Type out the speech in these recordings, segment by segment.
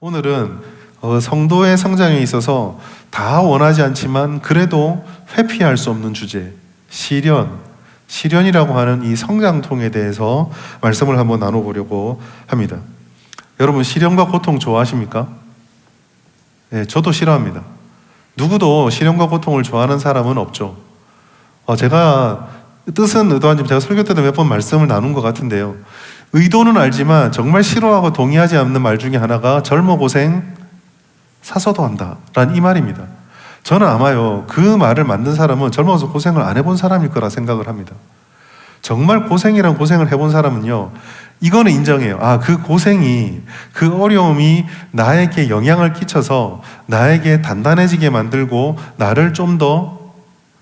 오늘은 성도의 성장에 있어서 다 원하지 않지만 그래도 회피할 수 없는 주제, 시련이라고 하는 이 성장통에 대해서 말씀을 한번 나눠보려고 합니다. 여러분, 시련과 고통 좋아하십니까? 네, 저도 싫어합니다. 누구도 시련과 고통을 좋아하는 사람은 없죠. 제가 뜻은 의도한지 제가 설교 때도 몇 번 말씀을 나눈 것 같은데요. 의도는 알지만 정말 싫어하고 동의하지 않는 말 중에 하나가 젊어 고생 사서도 한다 라는 이 말입니다. 저는 아마요, 그 말을 만든 사람은 젊어서 고생을 안 해본 사람일 거라 생각을 합니다. 정말 고생이란 고생을 해본 사람은요, 이거는 인정해요. 그 고생이, 그 어려움이 나에게 영향을 끼쳐서 나에게 단단해지게 만들고 나를 좀 더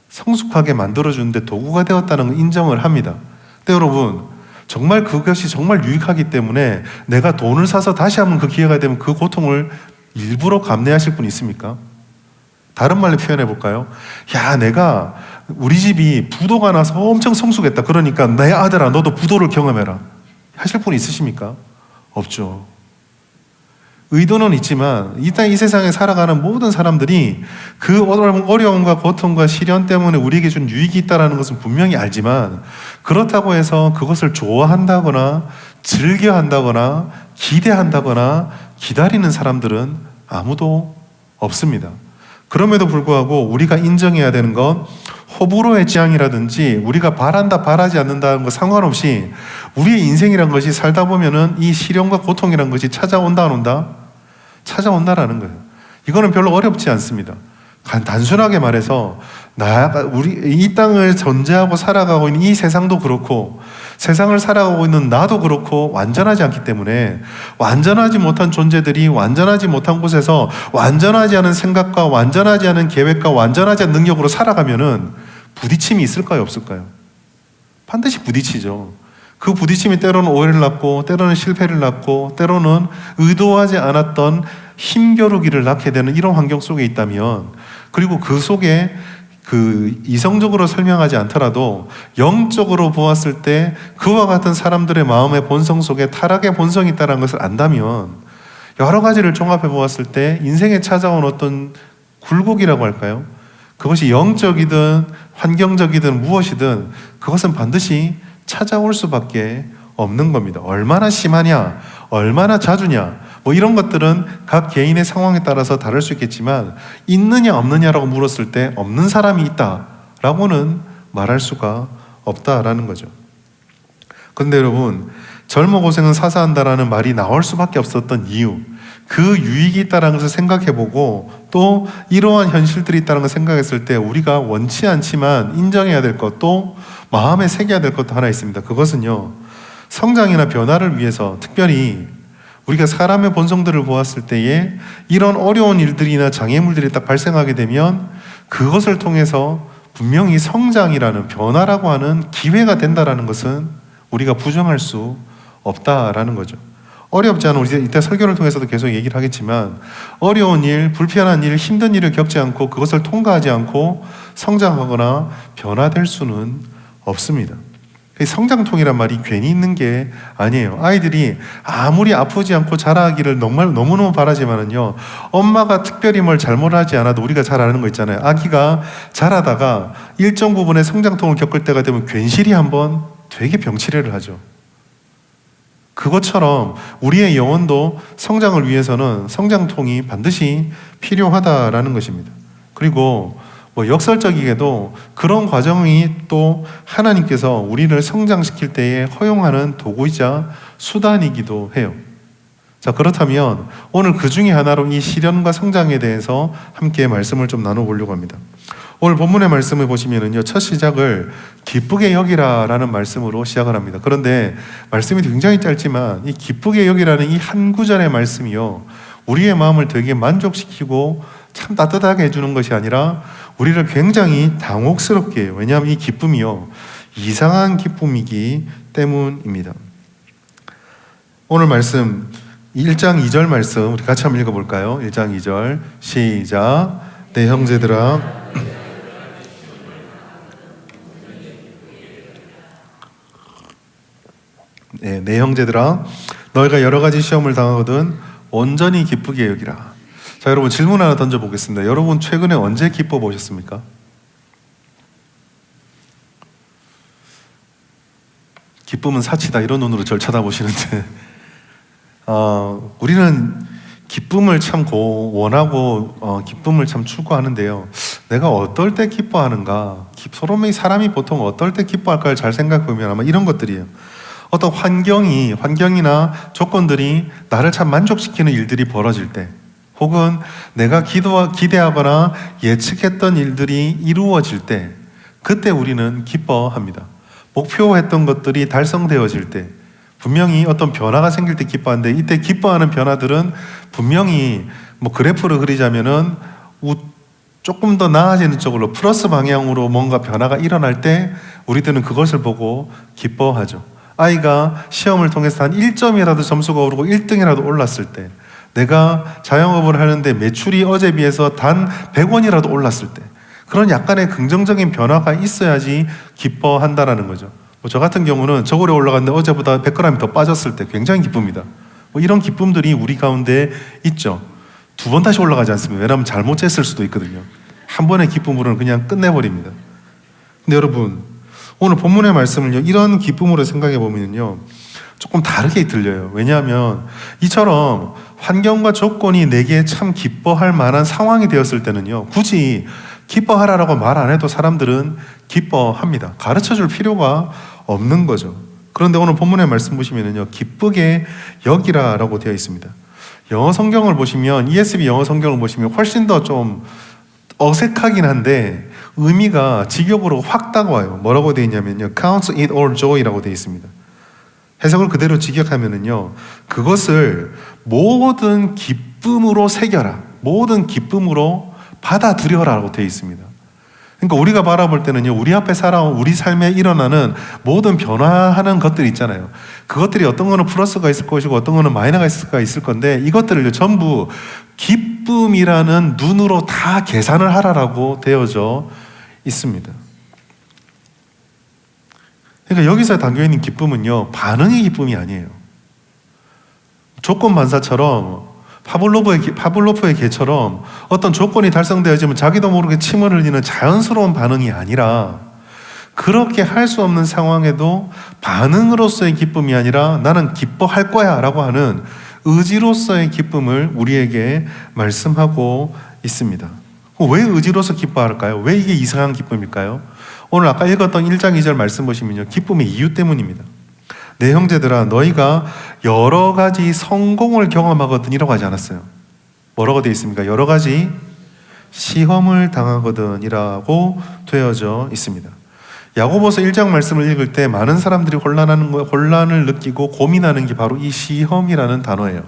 성숙하게 만들어주는데 도구가 되었다는 걸 인정을 합니다. 근데 여러분, 정말 그것이 정말 유익하기 때문에 내가 돈을 사서 다시 한번 그 기회가 되면 그 고통을 일부러 감내하실 분 있습니까? 다른 말로 표현해 볼까요? 내가 우리 집이 부도가 나서 엄청 성숙했다. 그러니까 내 아들아, 너도 부도를 경험해라. 하실 분 있으십니까? 없죠. 의도는 있지만 일단 이 세상에 살아가는 모든 사람들이 그 어려움과 고통과 시련 때문에 우리에게 준 유익이 있다는 것은 분명히 알지만 그렇다고 해서 그것을 좋아한다거나 즐겨한다거나 기대한다거나 기다리는 사람들은 아무도 없습니다. 그럼에도 불구하고 우리가 인정해야 되는 건 호불호의 지향이라든지 우리가 바란다 바라지 않는다는 거 상관없이 우리의 인생이란 것이 살다 보면은 이 시련과 고통이란 것이 찾아온다 안 온다? 찾아온다라는 거예요. 이거는 별로 어렵지 않습니다. 단순하게 말해서 우리 이 땅을 존재하고 살아가고 있는 이 세상도 그렇고 세상을 살아가고 있는 나도 그렇고 완전하지 않기 때문에 완전하지 못한 존재들이 완전하지 못한 곳에서 완전하지 않은 생각과 완전하지 않은 계획과 완전하지 않은 능력으로 살아가면은 부딪힘이 있을까요, 없을까요? 반드시 부딪히죠. 그 부딪힘이 때로는 오해를 낳고 때로는 실패를 낳고 때로는 의도하지 않았던 힘겨루기를 낳게 되는 이런 환경 속에 있다면, 그리고 그 속에 이성적으로 설명하지 않더라도 영적으로 보았을 때 그와 같은 사람들의 마음의 본성 속에 타락의 본성이 있다는 것을 안다면 여러 가지를 종합해 보았을 때 인생에 찾아온 어떤 굴곡이라고 할까요? 그것이 영적이든 환경적이든 무엇이든 그것은 반드시 찾아올 수밖에 없는 겁니다. 얼마나 심하냐, 얼마나 자주냐, 이런 것들은 각 개인의 상황에 따라서 다를 수 있겠지만 있느냐 없느냐라고 물었을 때 없는 사람이 있다라고는 말할 수가 없다라는 거죠. 그런데 여러분, 젊어 고생은 사사한다라는 말이 나올 수밖에 없었던 이유, 그 유익이 있다는 것을 생각해보고 또 이러한 현실들이 있다는 것을 생각했을 때 우리가 원치 않지만 인정해야 될 것, 또 마음에 새겨야 될 것도 하나 있습니다. 그것은요, 성장이나 변화를 위해서 특별히 우리가 사람의 본성들을 보았을 때에 이런 어려운 일들이나 장애물들이 딱 발생하게 되면 그것을 통해서 분명히 성장이라는, 변화라고 하는 기회가 된다라는 것은 우리가 부정할 수 없다라는 거죠. 어렵지 않은, 우리 이때 설교를 통해서도 계속 얘기를 하겠지만 어려운 일, 불편한 일, 힘든 일을 겪지 않고 그것을 통과하지 않고 성장하거나 변화될 수는 없습니다. 성장통이란 말이 괜히 있는 게 아니에요. 아이들이 아무리 아프지 않고 자라기를 정말 너무너무 바라지만은요, 엄마가 특별히 뭘 잘못하지 않아도 우리가 잘 아는 거 있잖아요. 아기가 자라다가 일정 부분의 성장통을 겪을 때가 되면 괜시리 한번 되게 병치레를 하죠. 그것처럼 우리의 영혼도 성장을 위해서는 성장통이 반드시 필요하다라는 것입니다. 그리고 역설적이게도 그런 과정이 또 하나님께서 우리를 성장시킬 때에 허용하는 도구이자 수단이기도 해요. 자, 그렇다면 오늘 그 중에 하나로 이 시련과 성장에 대해서 함께 말씀을 좀 나눠보려고 합니다. 오늘 본문의 말씀을 보시면은요, 첫 시작을 기쁘게 여기라라는 말씀으로 시작을 합니다. 그런데 말씀이 굉장히 짧지만 이 기쁘게 여기라는 이 한 구절의 말씀이요, 우리의 마음을 되게 만족시키고 참 따뜻하게 해주는 것이 아니라 우리를 굉장히 당혹스럽게 해요. 왜냐하면 이 기쁨이요, 이상한 기쁨이기 때문입니다. 오늘 말씀 1장 2절 말씀 우리 같이 한번 읽어볼까요? 1장 2절 시작. 내 형제들아, 내 형제들아, 너희가 여러 가지 시험을 당하거든 온전히 기쁘게 여기라. 자, 여러분 질문 하나 던져보겠습니다. 여러분 최근에 언제 기뻐 보셨습니까? 기쁨은 사치다 이런 눈으로 절 쳐다보시는데 우리는 기쁨을 참 원하고 기쁨을 참 추구하는데요. 내가 어떨 때 기뻐하는가? 사람이 보통 어떨 때 기뻐할까를 잘 생각해보면 아마 이런 것들이에요. 어떤 환경이나 조건들이 나를 참 만족시키는 일들이 벌어질 때, 혹은 내가 기대하거나 예측했던 일들이 이루어질 때, 그때 우리는 기뻐합니다. 목표했던 것들이 달성되어질 때, 분명히 어떤 변화가 생길 때 기뻐하는데, 이때 기뻐하는 변화들은 분명히 그래프를 그리자면은 조금 더 나아지는 쪽으로 플러스 방향으로 뭔가 변화가 일어날 때 우리들은 그것을 보고 기뻐하죠. 아이가 시험을 통해서 한 1점이라도 점수가 오르고 1등이라도 올랐을 때, 내가 자영업을 하는데 매출이 어제 비해서 단 100원이라도 올랐을 때, 그런 약간의 긍정적인 변화가 있어야지 기뻐한다라는 거죠. 저 같은 경우는 저고리 올라갔는데 어제보다 100g이 더 빠졌을 때 굉장히 기쁩니다. 이런 기쁨들이 우리 가운데 있죠. 2번 다시 올라가지 않습니다. 왜냐하면 잘못 쟀을 수도 있거든요. 한 번의 기쁨으로는 그냥 끝내버립니다. 근데 여러분, 오늘 본문의 말씀을요, 이런 기쁨으로 생각해 보면요, 조금 다르게 들려요. 왜냐하면 이처럼 환경과 조건이 내게 참 기뻐할 만한 상황이 되었을 때는요, 굳이 기뻐하라라고 말 안 해도 사람들은 기뻐합니다. 가르쳐 줄 필요가 없는 거죠. 그런데 오늘 본문의 말씀 보시면요, 기쁘게 여기라라고 되어 있습니다. 영어 성경을 보시면, ESV 영어 성경을 보시면 훨씬 더 좀 어색하긴 한데 의미가 직역으로 확 다가와요. 뭐라고 되어 있냐면요, Count it all joy라고 되어 있습니다. 해석을 그대로 직역하면은요, 그것을 모든 기쁨으로 새겨라, 모든 기쁨으로 받아들여라라고 되어 있습니다. 그러니까 우리가 바라볼 때는요, 우리 앞에 살아온 우리 삶에 일어나는 모든 변화하는 것들이 있잖아요. 그것들이 어떤 거는 플러스가 있을 것이고 어떤 거는 마이너스가 있을 건데, 이것들을 전부 기쁨이라는 눈으로 다 계산을 하라라고 되어져 있습니다. 그러니까 여기서 담겨있는 기쁨은요, 반응의 기쁨이 아니에요. 조건반사처럼 파블로프의 개처럼 어떤 조건이 달성되어지면 자기도 모르게 침을 흘리는 자연스러운 반응이 아니라, 그렇게 할 수 없는 상황에도 반응으로서의 기쁨이 아니라 나는 기뻐할 거야 라고 하는 의지로서의 기쁨을 우리에게 말씀하고 있습니다. 왜 의지로서 기뻐할까요? 왜 이게 이상한 기쁨일까요? 오늘 아까 읽었던 1장 2절 말씀 보시면요, 기쁨의 이유 때문입니다. 내 형제들아, 너희가 여러 가지 성공을 경험하거든이라고 하지 않았어요. 뭐라고 되어 있습니까? 여러 가지 시험을 당하거든이라고 되어져 있습니다. 야고보서 1장 말씀을 읽을 때 많은 사람들이 혼란을 느끼고 고민하는 게 바로 이 시험이라는 단어예요.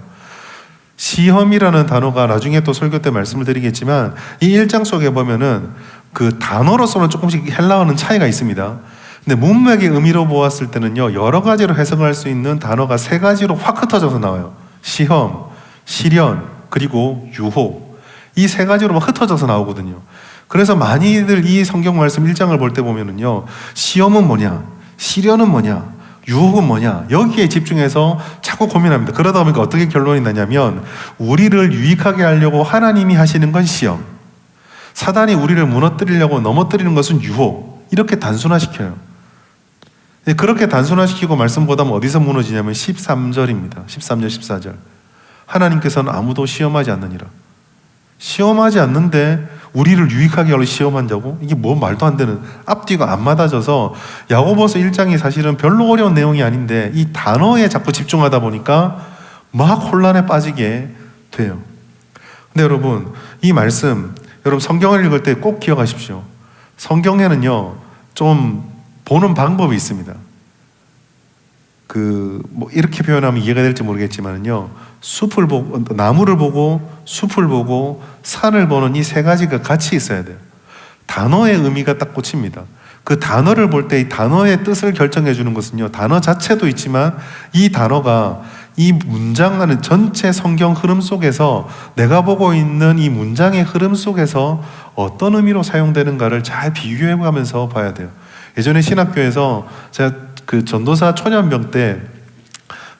시험이라는 단어가 나중에 또 설교 때 말씀을 드리겠지만, 이 1장 속에 보면은 그 단어로서는 조금씩 헬라어는 차이가 있습니다. 근데 문맥의 의미로 보았을 때는요, 여러 가지로 해석할 수 있는 단어가 3가지로 확 흩어져서 나와요. 시험, 시련, 그리고 유혹. 이 3가지로 막 흩어져서 나오거든요. 그래서 많이들 이 성경 말씀 1장을 볼 때 보면은요, 시험은 뭐냐, 시련은 뭐냐, 유혹은 뭐냐, 여기에 집중해서 자꾸 고민합니다. 그러다 보니까 어떻게 결론이 나냐면, 우리를 유익하게 하려고 하나님이 하시는 건 시험, 사단이 우리를 무너뜨리려고 넘어뜨리는 것은 유혹, 이렇게 단순화시켜요. 그렇게 단순화시키고 말씀 보다면 어디서 무너지냐면 13절입니다. 13절, 14절. 하나님께서는 아무도 시험하지 않느니라. 시험하지 않는데 우리를 유익하게 하려 시험한다고? 이게 뭐 말도 안 되는, 앞뒤가 안 맞아져서 야고보서 1장이 사실은 별로 어려운 내용이 아닌데 이 단어에 자꾸 집중하다 보니까 막 혼란에 빠지게 돼요. 근데 여러분, 이 말씀, 여러분 성경을 읽을 때 꼭 기억하십시오. 성경에는요, 좀 보는 방법이 있습니다. 이렇게 표현하면 이해가 될지 모르겠지만요, 숲을 보고, 나무를 보고, 숲을 보고, 산을 보는 이 3가지가 같이 있어야 돼요. 단어의 의미가 딱 꽂힙니다. 그 단어를 볼 때 이 단어의 뜻을 결정해 주는 것은요, 단어 자체도 있지만 이 단어가 이 문장 안에 전체 성경 흐름 속에서, 내가 보고 있는 이 문장의 흐름 속에서 어떤 의미로 사용되는가를 잘 비교해 가면서 봐야 돼요. 예전에 신학교에서 제가 그 전도사 초년병 때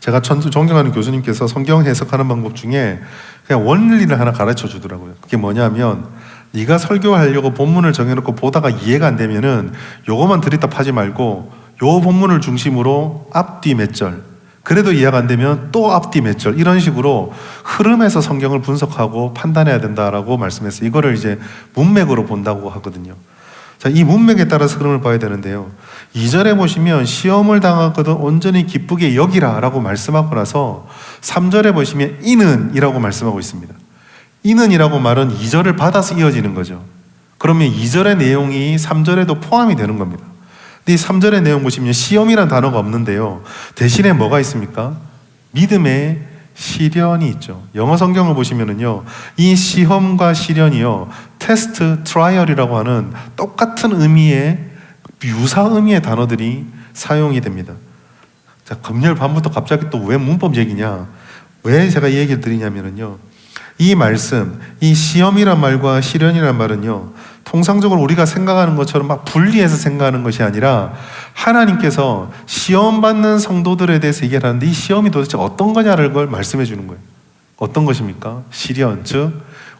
제가 존경하는 교수님께서 성경 해석하는 방법 중에 그냥 원리를 하나 가르쳐 주더라고요. 그게 뭐냐면 네가 설교하려고 본문을 정해놓고 보다가 이해가 안 되면은 요거만 들이다 파지 말고 요 본문을 중심으로 앞뒤 몇 절, 그래도 이해가 안 되면 또 앞뒤 몇 절, 이런 식으로 흐름에서 성경을 분석하고 판단해야 된다라고 말씀했어요. 이거를 이제 문맥으로 본다고 하거든요. 자, 이 문맥에 따라서 흐름을 봐야 되는데요. 2절에 보시면 시험을 당하거든 온전히 기쁘게 여기라 라고 말씀하고 나서 3절에 보시면 이는 이라고 말씀하고 있습니다. 이는 이라고 말은 2절을 받아서 이어지는 거죠. 그러면 2절의 내용이 3절에도 포함이 되는 겁니다. 근데 이 3절의 내용 보시면 시험이라는 단어가 없는데요. 대신에 뭐가 있습니까? 믿음의 시련이 있죠. 영어 성경을 보시면은요, 이 시험과 시련이요, 테스트, 트라이얼이라고 하는 똑같은 의미의, 유사 의미의 단어들이 사용이 됩니다. 자, 금요일 밤부터 갑자기 또 왜 문법 얘기냐? 왜 제가 이 얘기를 드리냐면은요, 이 말씀, 이 시험이란 말과 시련이란 말은요, 통상적으로 우리가 생각하는 것처럼 막 분리해서 생각하는 것이 아니라 하나님께서 시험 받는 성도들에 대해서 얘기를 하는데 이 시험이 도대체 어떤 거냐를 걸 말씀해 주는 거예요. 어떤 것입니까? 시련, 즉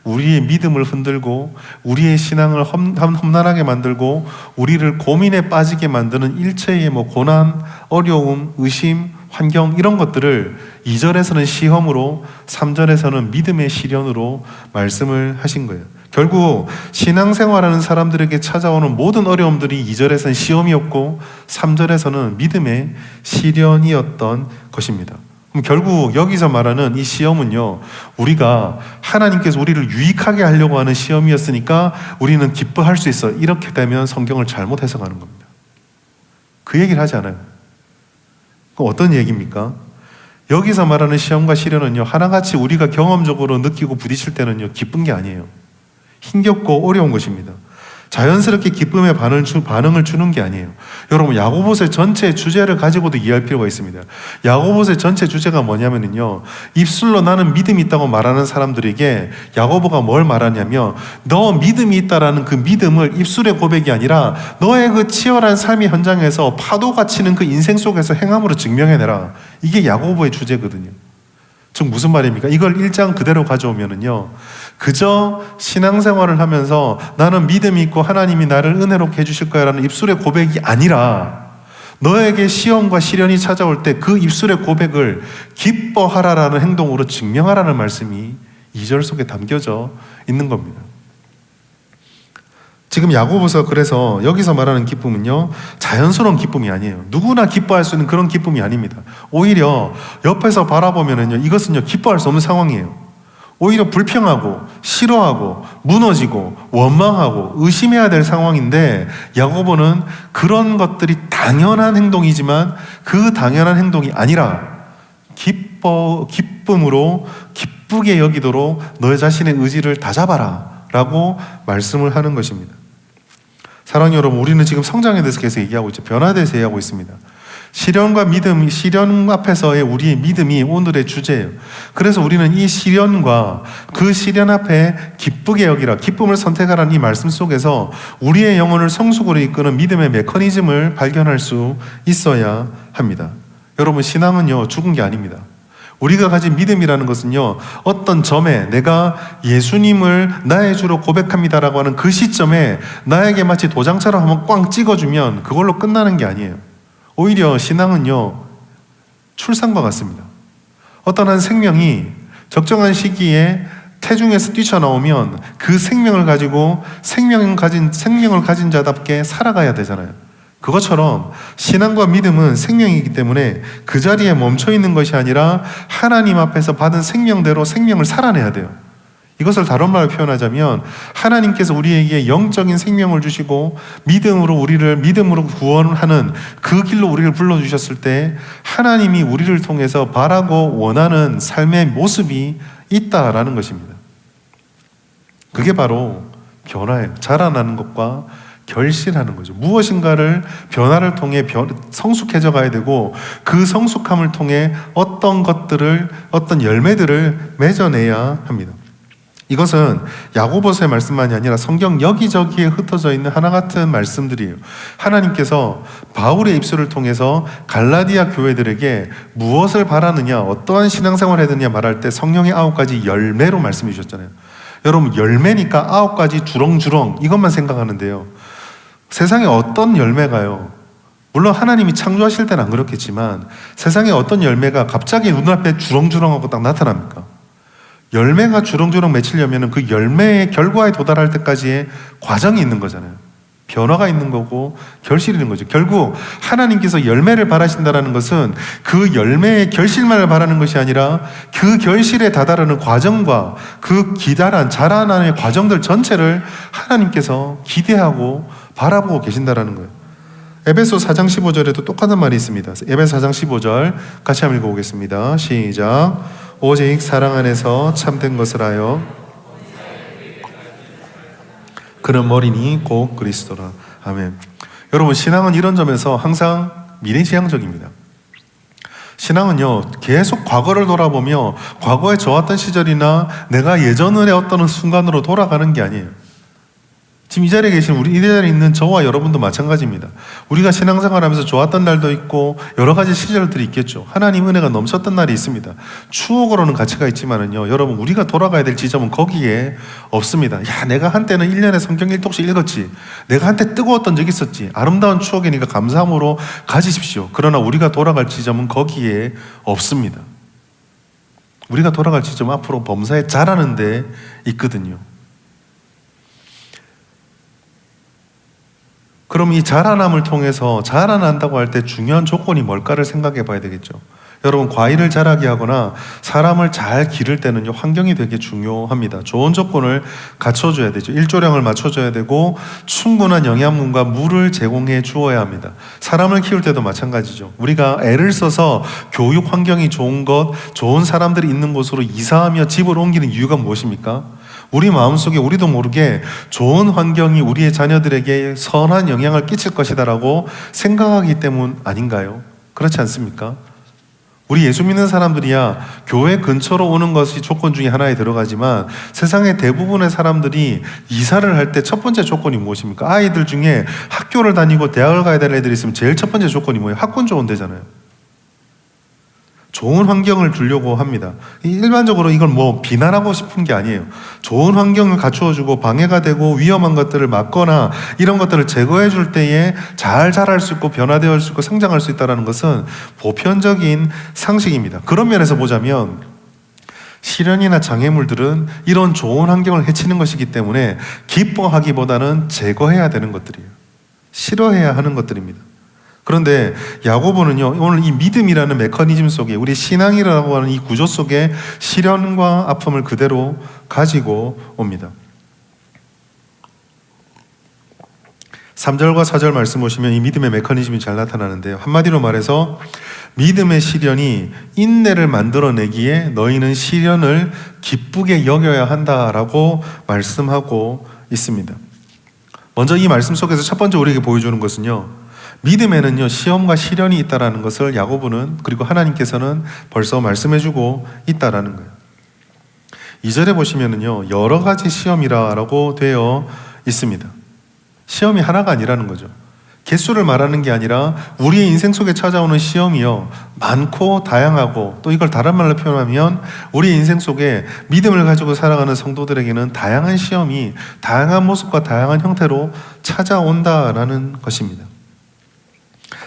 우리의 믿음을 흔들고 우리의 신앙을 험난하게 만들고 우리를 고민에 빠지게 만드는 일체의 고난, 어려움, 의심, 환경, 이런 것들을 2절에서는 시험으로, 3절에서는 믿음의 시련으로 말씀을 하신 거예요. 결국 신앙생활하는 사람들에게 찾아오는 모든 어려움들이 2절에서는 시험이었고 3절에서는 믿음의 시련이었던 것입니다. 그럼 결국 여기서 말하는 이 시험은요, 우리가 하나님께서 우리를 유익하게 하려고 하는 시험이었으니까 우리는 기뻐할 수 있어, 이렇게 되면 성경을 잘못 해석하는 겁니다. 그 얘기를 하지 않아요. 그럼 어떤 얘기입니까? 여기서 말하는 시험과 시련은요, 하나같이 우리가 경험적으로 느끼고 부딪힐 때는요, 기쁜 게 아니에요. 힘겹고 어려운 것입니다. 자연스럽게 기쁨의 반응을 주는 게 아니에요. 여러분, 야고보서의 전체 주제를 가지고도 이해할 필요가 있습니다. 야고보서의 전체 주제가 뭐냐면요, 입술로 나는 믿음이 있다고 말하는 사람들에게 야고보가 뭘 말하냐면, 너 믿음이 있다라는 그 믿음을 입술의 고백이 아니라 너의 그 치열한 삶의 현장에서 파도가 치는 그 인생 속에서 행함으로 증명해내라. 이게 야고보의 주제거든요. 즉 무슨 말입니까? 이걸 1장 그대로 가져오면은요, 그저 신앙생활을 하면서 나는 믿음이 있고 하나님이 나를 은혜롭게 해주실 거야 라는 입술의 고백이 아니라 너에게 시험과 시련이 찾아올 때 그 입술의 고백을 기뻐하라라는 행동으로 증명하라는 말씀이 2절 속에 담겨져 있는 겁니다. 지금 야고보서, 그래서 여기서 말하는 기쁨은요, 자연스러운 기쁨이 아니에요. 누구나 기뻐할 수 있는 그런 기쁨이 아닙니다. 오히려 옆에서 바라보면은요, 이것은요, 기뻐할 수 없는 상황이에요. 오히려 불평하고 싫어하고 무너지고 원망하고 의심해야 될 상황인데, 야고보는 그런 것들이 당연한 행동이지만 그 당연한 행동이 아니라 기쁨으로 기쁘게 여기도록 너의 자신의 의지를 다잡아라 라고 말씀을 하는 것입니다. 사랑하는 여러분, 우리는 지금 성장에 대해서 계속 얘기하고 있죠. 변화에 대해서 얘기하고 있습니다. 시련과 믿음, 시련 앞에서의 우리의 믿음이 오늘의 주제예요. 그래서 우리는 이 시련과 그 시련 앞에 기쁘게 여기라, 기쁨을 선택하라는 이 말씀 속에서 우리의 영혼을 성숙으로 이끄는 믿음의 메커니즘을 발견할 수 있어야 합니다. 여러분, 신앙은요, 죽은 게 아닙니다. 우리가 가진 믿음이라는 것은요, 어떤 점에 내가 예수님을 나의 주로 고백합니다라고 하는 그 시점에 나에게 마치 도장처럼 한번 꽝 찍어주면 그걸로 끝나는 게 아니에요. 오히려 신앙은요, 출산과 같습니다. 어떤 한 생명이 적정한 시기에 태중에서 뛰쳐나오면 그 생명을 가지고 생명을 가진 자답게 살아가야 되잖아요. 그것처럼 신앙과 믿음은 생명이기 때문에 그 자리에 멈춰 있는 것이 아니라 하나님 앞에서 받은 생명대로 생명을 살아내야 돼요. 이것을 다른 말로 표현하자면 하나님께서 우리에게 영적인 생명을 주시고 우리를 믿음으로 구원하는 그 길로 우리를 불러주셨을 때 하나님이 우리를 통해서 바라고 원하는 삶의 모습이 있다라는 것입니다. 그게 바로 변화예요. 자라나는 것과 결실하는 거죠. 무엇인가를 변화를 통해 성숙해져 가야 되고 그 성숙함을 통해 어떤 열매들을 맺어내야 합니다. 이것은 야고보서의 말씀만이 아니라 성경 여기저기에 흩어져 있는 하나 같은 말씀들이에요. 하나님께서 바울의 입술을 통해서 갈라디아 교회들에게 무엇을 바라느냐, 어떠한 신앙생활을 해야 되느냐 말할 때 성령의 9가지 열매로 말씀해 주셨잖아요. 여러분, 열매니까 9가지 주렁주렁 이것만 생각하는데요. 세상에 어떤 열매가요, 물론 하나님이 창조하실 때는 안 그렇겠지만 세상에 어떤 열매가 갑자기 눈앞에 주렁주렁하고 딱 나타납니까? 열매가 주렁주렁 맺히려면 그 열매의 결과에 도달할 때까지의 과정이 있는 거잖아요. 변화가 있는 거고 결실이 있는 거죠. 결국 하나님께서 열매를 바라신다는 것은 그 열매의 결실만을 바라는 것이 아니라 그 결실에 다다르는 과정과 그 기다란 자라나는 과정들 전체를 하나님께서 기대하고 바라보고 계신다는 거예요. 에베소 4장 15절에도 똑같은 말이 있습니다. 에베소 4장 15절 같이 한번 읽어보겠습니다. 시작. 오직 사랑 안에서 참된 것을 하여 그는 머리니 곧 그리스도라. 아멘. 여러분, 신앙은 이런 점에서 항상 미래지향적입니다. 신앙은요, 계속 과거를 돌아보며 과거에 좋았던 시절이나 내가 예전의 어떤 순간으로 돌아가는 게 아니에요. 지금 이 자리에 계신 우리, 이 자리에 있는 저와 여러분도 마찬가지입니다. 우리가 신앙생활하면서 좋았던 날도 있고 여러 가지 시절들이 있겠죠. 하나님 은혜가 넘쳤던 날이 있습니다. 추억으로는 가치가 있지만은요, 여러분, 우리가 돌아가야 될 지점은 거기에 없습니다. 야, 내가 한때는 1년에 성경 1독씩 읽었지, 내가 한때 뜨거웠던 적이 있었지, 아름다운 추억이니까 감사함으로 가지십시오. 그러나 우리가 돌아갈 지점은 거기에 없습니다. 우리가 돌아갈 지점은 앞으로 범사에 자라는 데 있거든요. 그럼 이 자라남을 통해서 자라난다고 할 때 중요한 조건이 뭘까를 생각해 봐야 되겠죠. 여러분, 과일을 자라게 하거나 사람을 잘 기를 때는요, 환경이 되게 중요합니다. 좋은 조건을 갖춰줘야 되죠. 일조량을 맞춰줘야 되고 충분한 영양분과 물을 제공해 주어야 합니다. 사람을 키울 때도 마찬가지죠. 우리가 애를 써서 교육 환경이 좋은 것, 좋은 사람들이 있는 곳으로 이사하며 집을 옮기는 이유가 무엇입니까? 우리 마음속에 우리도 모르게 좋은 환경이 우리의 자녀들에게 선한 영향을 끼칠 것이다라고 생각하기 때문 아닌가요? 그렇지 않습니까? 우리 예수 믿는 사람들이야 교회 근처로 오는 것이 조건 중에 하나에 들어가지만 세상의 대부분의 사람들이 이사를 할 때 첫 번째 조건이 무엇입니까? 아이들 중에 학교를 다니고 대학을 가야 될 애들이 있으면 제일 첫 번째 조건이 뭐예요? 학군 좋은 데잖아요. 좋은 환경을 주려고 합니다. 일반적으로 이걸 뭐 비난하고 싶은 게 아니에요. 좋은 환경을 갖추어주고 방해가 되고 위험한 것들을 막거나 이런 것들을 제거해 줄 때에 잘 자랄 수 있고 변화되어 수 있고 성장할 수 있다는 것은 보편적인 상식입니다. 그런 면에서 보자면 시련이나 장애물들은 이런 좋은 환경을 해치는 것이기 때문에 기뻐하기보다는 제거해야 되는 것들이에요. 싫어해야 하는 것들입니다. 그런데 야고보는요, 오늘 이 믿음이라는 메커니즘 속에, 우리 신앙이라고 하는 이 구조 속에 시련과 아픔을 그대로 가지고 옵니다. 3절과 4절 말씀 보시면 이 믿음의 메커니즘이 잘 나타나는데요. 한마디로 말해서 믿음의 시련이 인내를 만들어내기에 너희는 시련을 기쁘게 여겨야 한다라고 말씀하고 있습니다. 먼저 이 말씀 속에서 첫 번째 우리에게 보여주는 것은요, 믿음에는요, 시험과 시련이 있다라는 것을 야고보는, 그리고 하나님께서는 벌써 말씀해주고 있다라는 거예요. 2절에 보시면은요, 여러 가지 시험이라고 되어 있습니다. 시험이 하나가 아니라는 거죠. 개수를 말하는 게 아니라 우리의 인생 속에 찾아오는 시험이요, 많고 다양하고, 또 이걸 다른 말로 표현하면 우리 인생 속에 믿음을 가지고 살아가는 성도들에게는 다양한 시험이 다양한 모습과 다양한 형태로 찾아온다라는 것입니다.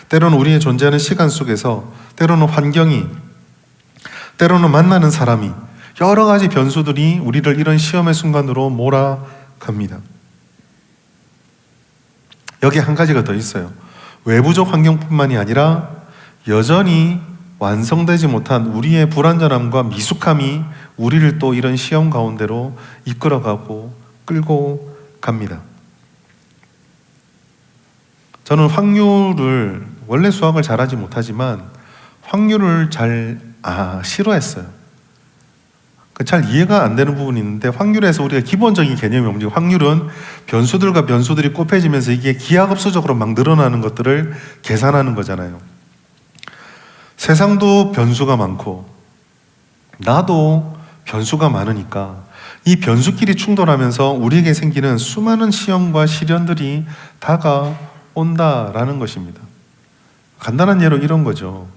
때로는 우리의 존재하는 시간 속에서, 때로는 환경이, 때로는 만나는 사람이, 여러 가지 변수들이 우리를 이런 시험의 순간으로 몰아갑니다. 여기 한 가지가 더 있어요. 외부적 환경뿐만이 아니라 여전히 완성되지 못한 우리의 불완전함과 미숙함이 우리를 또 이런 시험 가운데로 이끌어가고 끌고 갑니다. 저는 원래 수학을 잘하지 못하지만 확률을 잘 싫어했어요. 잘 이해가 안 되는 부분이 있는데, 확률에서 우리가 기본적인 개념이 뭡니까? 확률은 변수들과 변수들이 곱해지면서 이게 기하급수적으로 막 늘어나는 것들을 계산하는 거잖아요. 세상도 변수가 많고 나도 변수가 많으니까 이 변수끼리 충돌하면서 우리에게 생기는 수많은 시험과 시련들이 다가온다라는 것입니다. 간단한 예로 이런 거죠.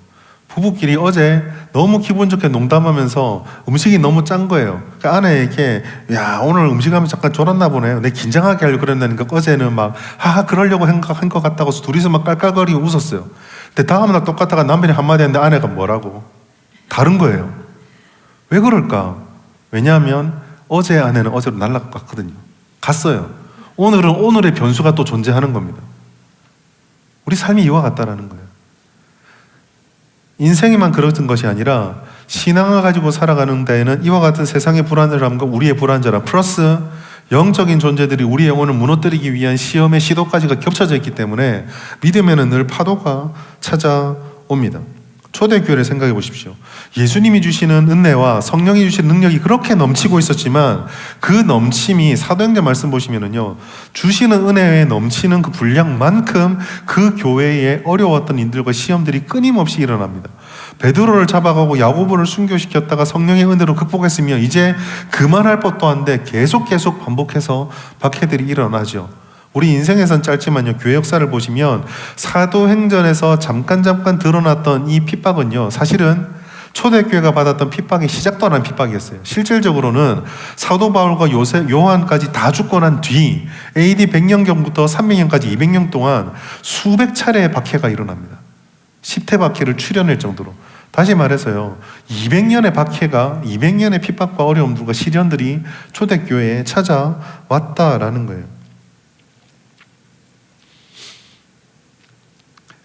부부끼리 어제 너무 기분 좋게 농담하면서 음식이 너무 짠 거예요. 그 아내에게 야 오늘 음식하면 잠깐 졸았나 보네. 내 긴장하게 하려고 그랬다니까 어제는 막 하하 그러려고 한 것 같다고 둘이서 막 깔깔거리고 웃었어요. 근데 다음날 똑같다가 남편이 한마디 했는데 아내가 뭐라고? 다른 거예요. 왜 그럴까? 왜냐하면 어제 아내는 어제로 날아갔거든요. 갔어요. 오늘은 오늘의 변수가 또 존재하는 겁니다. 우리 삶이 이와 같다라는 거예요. 인생에만 그런 것이 아니라 신앙을 가지고 살아가는 데에는 이와 같은 세상의 불안함과 우리의 불안전함 플러스 영적인 존재들이 우리의 영혼을 무너뜨리기 위한 시험의 시도까지가 겹쳐져 있기 때문에 믿음에는 늘 파도가 찾아옵니다. 초대교회를 생각해 보십시오. 예수님이 주시는 은혜와 성령이 주시는 능력이 그렇게 넘치고 있었지만 그 넘침이 사도행전 말씀 보시면은요, 주시는 은혜에 넘치는 그 분량만큼 그 교회에 어려웠던 일들과 시험들이 끊임없이 일어납니다. 베드로를 잡아가고 야고보를 순교시켰다가 성령의 은혜로 극복했으며 이제 그만할 법도 한데 계속 반복해서 박해들이 일어나죠. 우리 인생에선 짧지만요, 교회 역사를 보시면 사도행전에서 잠깐 드러났던 이 핍박은요, 사실은 초대교회가 받았던 핍박의 시작도 안 한 핍박이었어요. 실질적으로는 사도 바울과 요한까지 다 죽고 난 뒤 AD 100년경부터 300년까지 200년 동안 수백 차례의 박해가 일어납니다. 10대 박해를 추려낼 정도로. 다시 말해서요, 200년의 핍박과 어려움들과 시련들이 초대교회에 찾아왔다라는 거예요.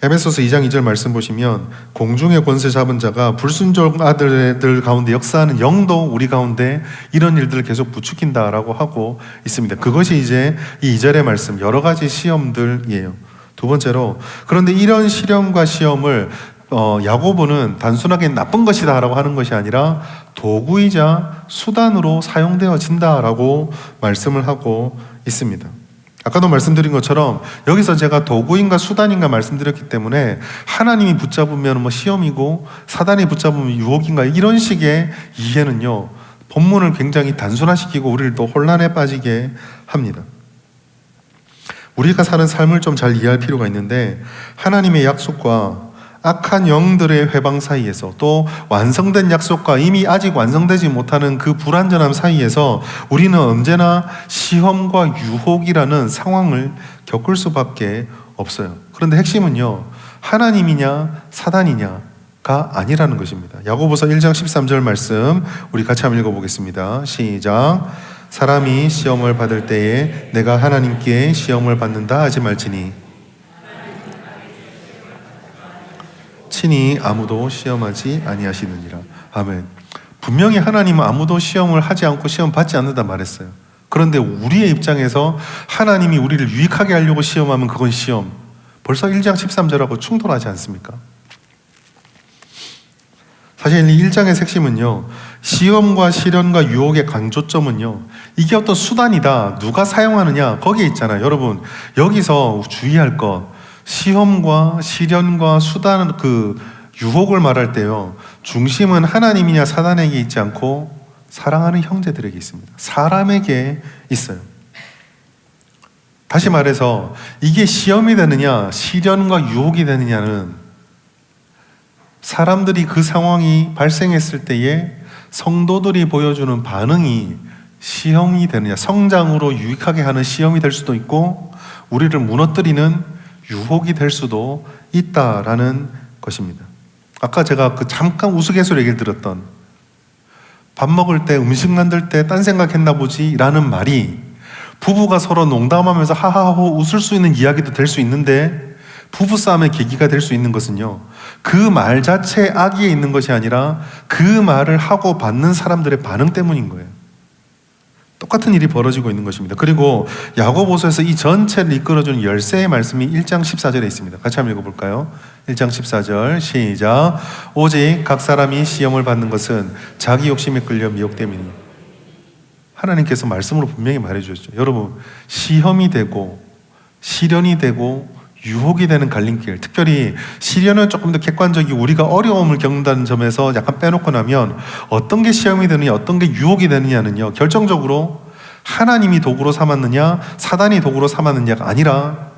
에베소서 2장 2절 말씀 보시면 공중의 권세 잡은 자가 불순종 아들들 가운데 역사하는 영도 우리 가운데 이런 일들을 계속 부추긴다라고 하고 있습니다. 그것이 이제 이 2절의 말씀 여러 가지 시험들이에요. 두 번째로 그런데 이런 시련과 시험을 야고보는 단순하게 나쁜 것이다 라고 하는 것이 아니라 도구이자 수단으로 사용되어진다라고 말씀을 하고 있습니다. 아까도 말씀드린 것처럼 여기서 제가 도구인가 수단인가 말씀드렸기 때문에 하나님이 붙잡으면 시험이고 사단이 붙잡으면 유혹인가 이런 식의 이해는요, 본문을 굉장히 단순화시키고 우리를 또 혼란에 빠지게 합니다. 우리가 사는 삶을 좀 잘 이해할 필요가 있는데 하나님의 약속과 악한 영들의 회방 사이에서 또 완성된 약속과 이미 아직 완성되지 못하는 그 불완전함 사이에서 우리는 언제나 시험과 유혹이라는 상황을 겪을 수밖에 없어요. 그런데 핵심은요, 하나님이냐 사단이냐가 아니라는 것입니다. 야고보서 1장 13절 말씀 우리 같이 한번 읽어보겠습니다. 시작. 사람이 시험을 받을 때에 내가 하나님께 시험을 받는다 하지 말지니 친히 아무도 시험하지 아니하시느니라. 아멘. 분명히 하나님은 아무도 시험을 하지 않고 시험 받지 않는다 말했어요. 그런데 우리의 입장에서 하나님이 우리를 유익하게 하려고 시험하면 그건 시험. 벌써 1장 13절하고 충돌하지 않습니까? 사실 이 1장의 핵심은요, 시험과 시련과 유혹의 강조점은요, 이게 어떤 수단이다, 누가 사용하느냐 거기에 있잖아요. 여러분, 여기서 주의할 것, 시험과 시련과 수단, 유혹을 말할 때요, 중심은 하나님이냐 사단에게 있지 않고 사랑하는 형제들에게 있습니다. 사람에게 있어요. 다시 말해서 이게 시험이 되느냐 시련과 유혹이 되느냐는 사람들이 그 상황이 발생했을 때에 성도들이 보여주는 반응이 시험이 되느냐, 성장으로 유익하게 하는 시험이 될 수도 있고 우리를 무너뜨리는 유혹이 될 수도 있다라는 것입니다. 아까 제가 잠깐 우스갯소리 얘기를 들었던 밥 먹을 때 음식 만들 때 딴 생각했나 보지 라는 말이 부부가 서로 농담하면서 하하호 웃을 수 있는 이야기도 될 수 있는데 부부싸움의 계기가 될 수 있는 것은요, 그 말 자체에 악이 있는 것이 아니라 그 말을 하고 받는 사람들의 반응 때문인 거예요. 똑같은 일이 벌어지고 있는 것입니다. 그리고 야고보서에서 이 전체를 이끌어주는 열쇠의 말씀이 1장 14절에 있습니다. 같이 한번 읽어볼까요? 1장 14절 시작. 오직 각 사람이 시험을 받는 것은 자기 욕심에 끌려 미혹됨이니. 하나님께서 말씀으로 분명히 말해주셨죠. 여러분, 시험이 되고 시련이 되고 유혹이 되는 갈림길, 특별히 시련은 조금 더 객관적이고 우리가 어려움을 겪는다는 점에서 약간 빼놓고 나면 어떤 게 시험이 되느냐, 어떤 게 유혹이 되느냐는요, 결정적으로 하나님이 도구로 삼았느냐, 사단이 도구로 삼았느냐가 아니라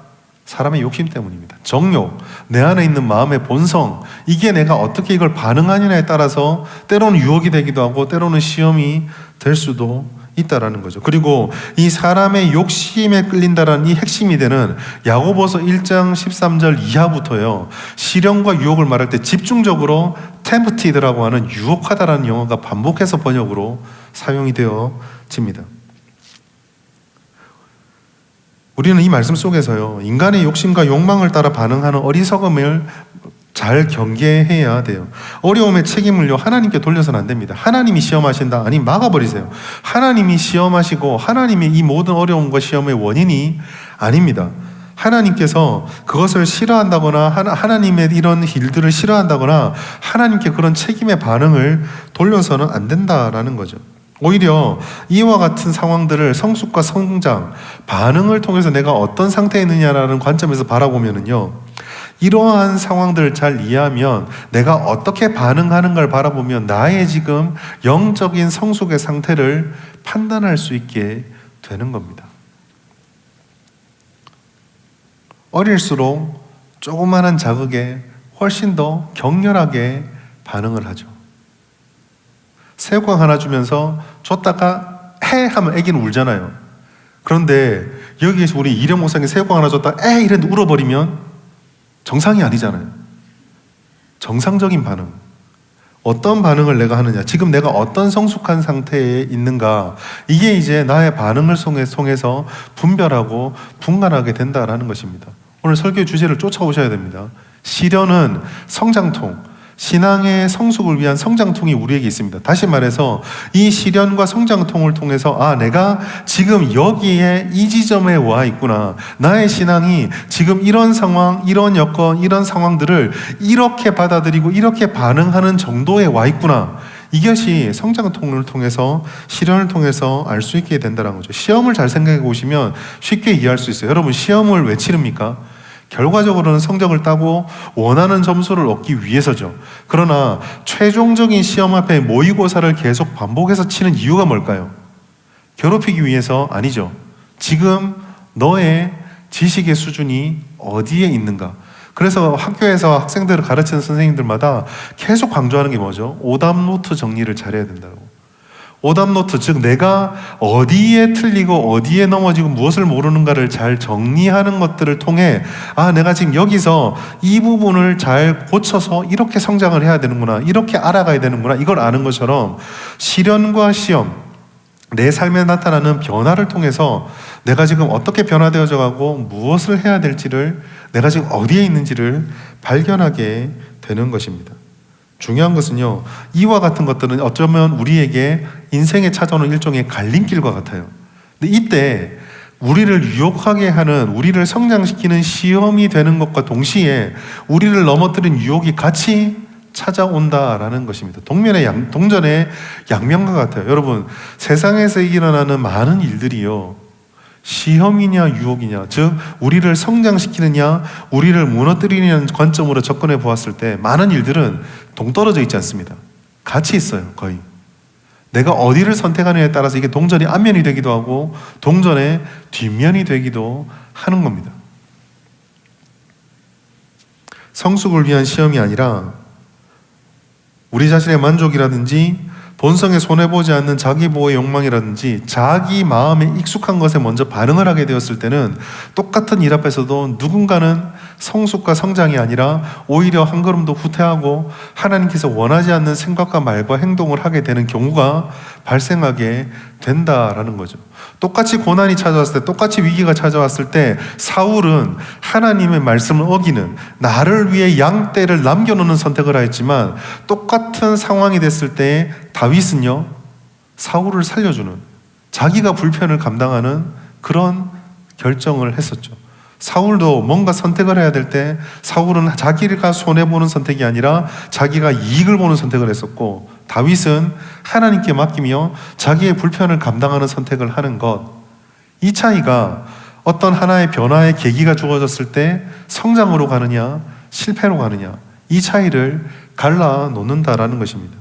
사람의 욕심 때문입니다. 정욕, 내 안에 있는 마음의 본성, 이게 내가 어떻게 이걸 반응하느냐에 따라서 때로는 유혹이 되기도 하고 때로는 시험이 될 수도 있다라는 거죠. 그리고 이 사람의 욕심에 끌린다라는 이 핵심이 되는 야고보서 1장 13절 이하부터요, 시련과 유혹을 말할 때 집중적으로 tempted라고 하는 유혹하다라는 용어가 반복해서 번역으로 사용이 되어집니다. 우리는 이 말씀 속에서요, 인간의 욕심과 욕망을 따라 반응하는 어리석음을 잘 경계해야 돼요. 어려움의 책임을요, 하나님께 돌려서는 안 됩니다. 하나님이 시험하신다, 아니 막아버리세요. 하나님이 시험하시고 하나님이 이 모든 어려움과 시험의 원인이 아닙니다. 하나님께서 그것을 싫어한다거나 하나님의 이런 일들을 싫어한다거나 하나님께 그런 책임의 반응을 돌려서는 안 된다라는 거죠. 오히려 이와 같은 상황들을 성숙과 성장, 반응을 통해서 내가 어떤 상태에 있느냐라는 관점에서 바라보면은요, 이러한 상황들을 잘 이해하면 내가 어떻게 반응하는가를 바라보면 나의 지금 영적인 성숙의 상태를 판단할 수 있게 되는 겁니다. 어릴수록 조그마한 자극에 훨씬 더 격렬하게 반응을 하죠. 새우깡 하나 주면서 줬다가 해 하면 애기는 울잖아요. 그런데 여기에서 우리 이령 목사님이 새우깡 하나 줬다가 에 이랬는데 울어버리면 정상이 아니잖아요. 정상적인 반응. 어떤 반응을 내가 하느냐, 지금 내가 어떤 성숙한 상태에 있는가, 이게 이제 나의 반응을 통해서 분별하고 분간하게 된다라는 것입니다. 오늘 설교의 주제를 쫓아오셔야 됩니다. 시련은 성장통, 신앙의 성숙을 위한 성장통이 우리에게 있습니다. 다시 말해서 이 시련과 성장통을 통해서 내가 지금 여기에 이 지점에 와 있구나, 나의 신앙이 지금 이런 상황, 이런 여건, 이런 상황들을 이렇게 받아들이고 이렇게 반응하는 정도에 와 있구나, 이것이 성장통을 통해서, 시련을 통해서 알 수 있게 된다는 거죠. 시험을 잘 생각해 보시면 쉽게 이해할 수 있어요. 여러분, 시험을 왜 치릅니까? 결과적으로는 성적을 따고 원하는 점수를 얻기 위해서죠. 그러나 최종적인 시험 앞에 모의고사를 계속 반복해서 치는 이유가 뭘까요? 괴롭히기 위해서 아니죠. 지금 너의 지식의 수준이 어디에 있는가. 그래서 학교에서 학생들을 가르치는 선생님들마다 계속 강조하는 게 뭐죠? 오답 노트 정리를 잘해야 된다고. 오답 노트, 즉 내가 어디에 틀리고 어디에 넘어지고 무엇을 모르는가를 잘 정리하는 것들을 통해 내가 지금 여기서 이 부분을 잘 고쳐서 이렇게 성장을 해야 되는구나, 이렇게 알아가야 되는구나, 이걸 아는 것처럼 시련과 시험, 내 삶에 나타나는 변화를 통해서 내가 지금 어떻게 변화되어져 가고 무엇을 해야 될지를, 내가 지금 어디에 있는지를 발견하게 되는 것입니다. 중요한 것은요, 이와 같은 것들은 어쩌면 우리에게 인생에 찾아오는 일종의 갈림길과 같아요. 근데 이때 우리를 유혹하게 하는, 우리를 성장시키는 시험이 되는 것과 동시에 우리를 넘어뜨린 유혹이 같이 찾아온다라는 것입니다. 동전의 양면과 같아요. 여러분, 세상에서 일어나는 많은 일들이요, 시험이냐 유혹이냐, 즉 우리를 성장시키느냐 우리를 무너뜨리는 관점으로 접근해 보았을 때 많은 일들은 동떨어져 있지 않습니다. 같이 있어요. 거의 내가 어디를 선택하느냐에 따라서 이게 동전이 앞면이 되기도 하고 동전의 뒷면이 되기도 하는 겁니다. 성숙을 위한 시험이 아니라 우리 자신의 만족이라든지 본성에 손해보지 않는 자기 보호의 욕망이라든지 자기 마음에 익숙한 것에 먼저 반응을 하게 되었을 때는 똑같은 일 앞에서도 누군가는 성숙과 성장이 아니라 오히려 한 걸음 더 후퇴하고 하나님께서 원하지 않는 생각과 말과 행동을 하게 되는 경우가 발생하게 된다라는 거죠. 똑같이 고난이 찾아왔을 때, 똑같이 위기가 찾아왔을 때 사울은 하나님의 말씀을 어기는, 나를 위해 양떼를 남겨놓는 선택을 하였지만 똑같은 상황이 됐을 때 다윗은요, 사울을 살려주는, 자기가 불편을 감당하는 그런 결정을 했었죠. 사울도 뭔가 선택을 해야 될 때 사울은 자기가 손해보는 선택이 아니라 자기가 이익을 보는 선택을 했었고, 다윗은 하나님께 맡기며 자기의 불편을 감당하는 선택을 하는 것, 이 차이가 어떤 하나의 변화의 계기가 주어졌을 때 성장으로 가느냐, 실패로 가느냐, 이 차이를 갈라놓는다라는 것입니다.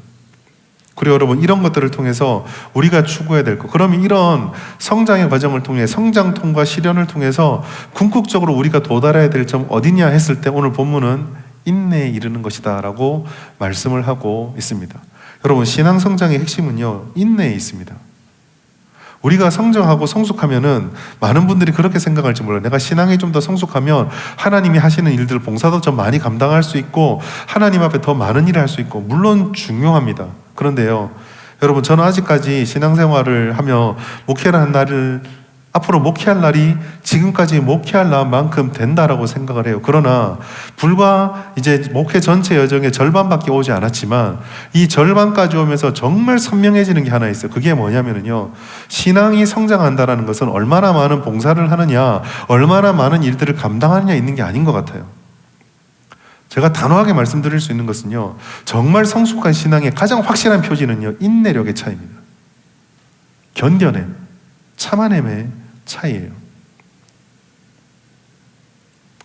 그리고 여러분, 이런 것들을 통해서 우리가 추구해야 될 것, 그러면 이런 성장의 과정을 통해 성장통과 시련을 통해서 궁극적으로 우리가 도달해야 될 점 어디냐 했을 때 오늘 본문은 인내에 이르는 것이다 라고 말씀을 하고 있습니다. 여러분, 신앙 성장의 핵심은요, 인내에 있습니다. 우리가 성장하고 성숙하면은 많은 분들이 그렇게 생각할지 몰라요. 내가 신앙이 좀 더 성숙하면 하나님이 하시는 일들, 봉사도 좀 많이 감당할 수 있고 하나님 앞에 더 많은 일을 할 수 있고, 물론 중요합니다. 그런데요, 여러분, 저는 아직까지 신앙생활을 하며 목회를 한 날을, 앞으로 목회할 날이 지금까지 목회할 날만큼 된다라고 생각을 해요. 그러나 불과 이제 목회 전체 여정의 절반밖에 오지 않았지만 이 절반까지 오면서 정말 선명해지는 게 하나 있어요. 그게 뭐냐면요, 신앙이 성장한다라는 것은 얼마나 많은 봉사를 하느냐, 얼마나 많은 일들을 감당하느냐 있는 게 아닌 것 같아요. 제가 단호하게 말씀드릴 수 있는 것은요, 정말 성숙한 신앙의 가장 확실한 표지는요, 인내력의 차이입니다. 견뎌냄, 참아냄의 차이예요.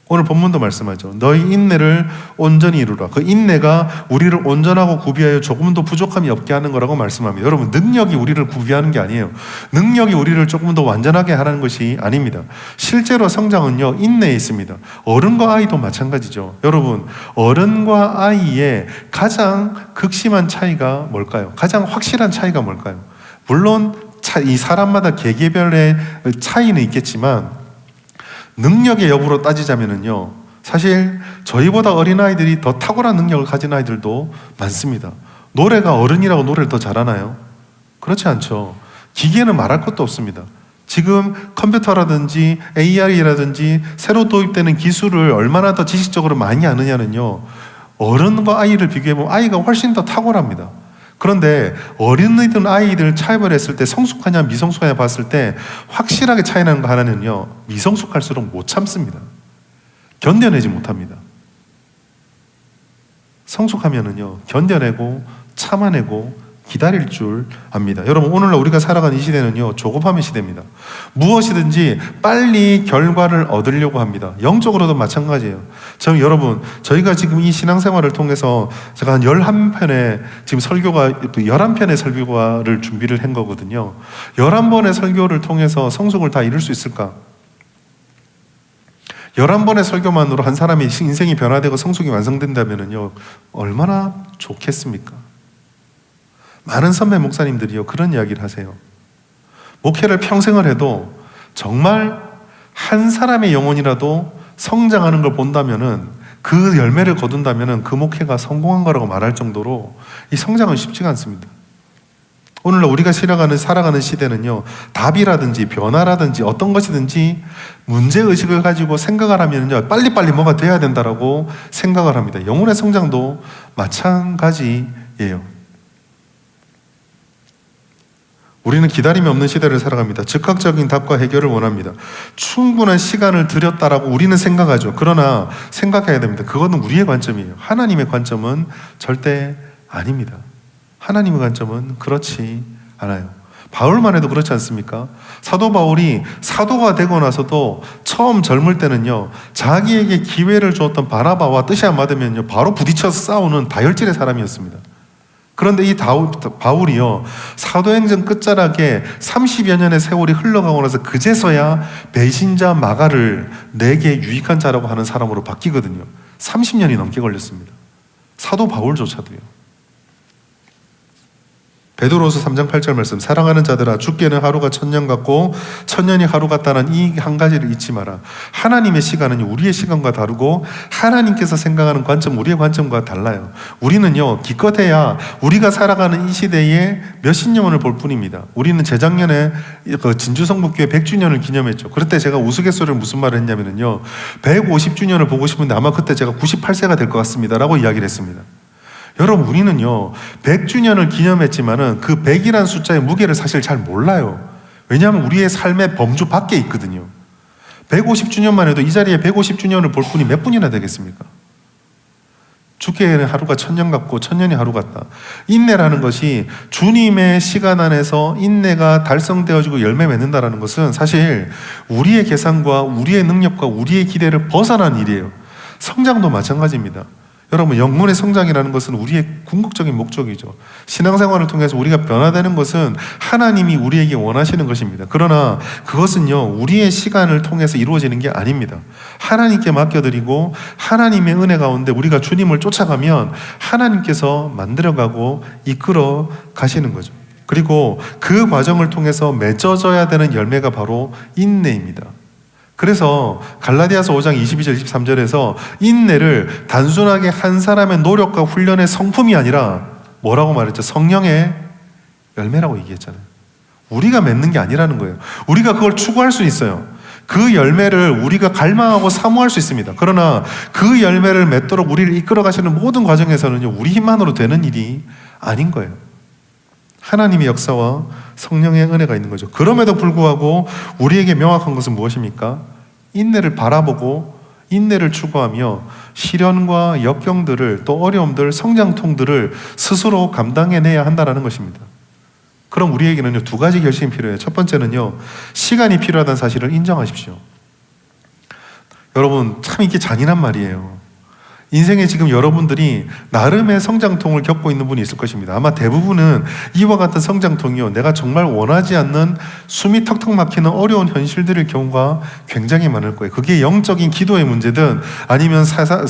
오늘 본문도 말씀하죠. 너희 인내를 온전히 이루라. 그 인내가 우리를 온전하고 구비하여 조금도 부족함이 없게 하는 거라고 말씀합니다. 여러분, 능력이 우리를 구비하는 게 아니에요. 능력이 우리를 조금 더 완전하게 하는 것이 아닙니다. 실제로 성장은요, 인내에 있습니다. 어른과 아이도 마찬가지죠. 여러분, 어른과 아이의 가장 극심한 차이가 뭘까요? 가장 확실한 차이가 뭘까요? 물론 이 사람마다 개개별의 차이는 있겠지만 능력의 여부로 따지자면요, 사실 저희보다 어린아이들이 더 탁월한 능력을 가진 아이들도 많습니다. 노래가 어른이라고 노래를 더 잘하나요? 그렇지 않죠. 기계는 말할 것도 없습니다. 지금 컴퓨터라든지 AI라든지 새로 도입되는 기술을 얼마나 더 지식적으로 많이 아느냐는요, 어른과 아이를 비교해보면 아이가 훨씬 더 탁월합니다. 그런데 어린이든 아이들 차별했을 때 성숙하냐 미성숙하냐 봤을 때 확실하게 차이 나는 거 하나는요, 미성숙할수록 못 참습니다. 견뎌내지 못합니다. 성숙하면은요, 견뎌내고 참아내고 기다릴 줄 압니다. 여러분, 오늘날 우리가 살아가는 이 시대는요, 조급함의 시대입니다. 무엇이든지 빨리 결과를 얻으려고 합니다. 영적으로도 마찬가지예요. 여러분, 저희가 지금 이 신앙생활을 통해서 제가 한 11편의 지금 설교가, 11편의 설교를 준비를 한 거거든요. 11번의 설교를 통해서 성숙을 다 이룰 수 있을까? 11번의 설교만으로 한 사람의 인생이 변화되고 성숙이 완성된다면요, 얼마나 좋겠습니까? 많은 선배 목사님들이요, 그런 이야기를 하세요. 목회를 평생을 해도 정말 한 사람의 영혼이라도 성장하는 걸 본다면은, 그 열매를 거둔다면은 그 목회가 성공한 거라고 말할 정도로 이 성장은 쉽지가 않습니다. 오늘날 우리가 살아가는 시대는요, 답이라든지 변화라든지 어떤 것이든지 문제의식을 가지고 생각을 하면요, 빨리빨리 뭐가 돼야 된다라고 생각을 합니다. 영혼의 성장도 마찬가지예요. 우리는 기다림이 없는 시대를 살아갑니다. 즉각적인 답과 해결을 원합니다. 충분한 시간을 들였다라고 우리는 생각하죠. 그러나 생각해야 됩니다. 그것은 우리의 관점이에요. 하나님의 관점은 절대 아닙니다. 하나님의 관점은 그렇지 않아요. 바울만 해도 그렇지 않습니까? 사도 바울이 사도가 되고 나서도 처음 젊을 때는요, 자기에게 기회를 주었던 바나바와 뜻이 안 맞으면요, 바로 부딪혀서 싸우는 다혈질의 사람이었습니다. 그런데 이 바울이요, 사도행전 끝자락에 30여 년의 세월이 흘러가고 나서 그제서야 배신자 마가를 내게 유익한 자라고 하는 사람으로 바뀌거든요. 30년이 넘게 걸렸습니다. 사도 바울조차도요. 베드로서 3장 8절 말씀, 사랑하는 자들아, 죽게는 하루가 1000년 같고 1000년이 하루 같다는 이 한 가지를 잊지 마라. 하나님의 시간은 우리의 시간과 다르고 하나님께서 생각하는 관점, 우리의 관점과 달라요. 우리는요, 기껏해야 우리가 살아가는 이 시대에 몇십 년을 볼 뿐입니다. 우리는 재작년에 진주성북교회 100주년을 기념했죠. 그때 제가 우스갯소리를 무슨 말을 했냐면요, 150주년을 보고 싶은데 아마 그때 제가 98세가 될 것 같습니다 라고 이야기를 했습니다. 여러분, 우리는요, 100주년을 기념했지만은 그 100이라는 숫자의 무게를 사실 잘 몰라요. 왜냐하면 우리의 삶의 범주 밖에 있거든요. 150주년만 해도 이 자리에 150주년을 볼 분이 몇 분이나 되겠습니까? 죽게는 하루가 천년 같고 천년이 하루 같다. 인내라는 것이 주님의 시간 안에서 인내가 달성되어지고 열매 맺는다라는 것은 사실 우리의 계산과 우리의 능력과 우리의 기대를 벗어난 일이에요. 성장도 마찬가지입니다. 여러분, 영혼의 성장이라는 것은 우리의 궁극적인 목적이죠. 신앙생활을 통해서 우리가 변화되는 것은 하나님이 우리에게 원하시는 것입니다. 그러나 그것은요, 우리의 시간을 통해서 이루어지는 게 아닙니다. 하나님께 맡겨드리고 하나님의 은혜 가운데 우리가 주님을 쫓아가면 하나님께서 만들어가고 이끌어 가시는 거죠. 그리고 그 과정을 통해서 맺어져야 되는 열매가 바로 인내입니다. 그래서 갈라디아서 5장 22절 23절에서 인내를 단순하게 한 사람의 노력과 훈련의 성품이 아니라 뭐라고 말했죠? 성령의 열매라고 얘기했잖아요. 우리가 맺는 게 아니라는 거예요. 우리가 그걸 추구할 수 있어요. 그 열매를 우리가 갈망하고 사모할 수 있습니다. 그러나 그 열매를 맺도록 우리를 이끌어 가시는 모든 과정에서는요, 우리 힘만으로 되는 일이 아닌 거예요. 하나님의 역사와 성령의 은혜가 있는 거죠. 그럼에도 불구하고 우리에게 명확한 것은 무엇입니까? 인내를 바라보고 인내를 추구하며 시련과 역경들을, 또 어려움들, 성장통들을 스스로 감당해내야 한다는 것입니다. 그럼 우리에게는요, 두 가지 결심이 필요해요. 첫 번째는요, 시간이 필요하다는 사실을 인정하십시오. 여러분, 참 이게 잔인한 말이에요. 인생에 지금 여러분들이 나름의 성장통을 겪고 있는 분이 있을 것입니다. 아마 대부분은 이와 같은 성장통이요, 내가 정말 원하지 않는 숨이 턱턱 막히는 어려운 현실들일 경우가 굉장히 많을 거예요. 그게 영적인 기도의 문제든 아니면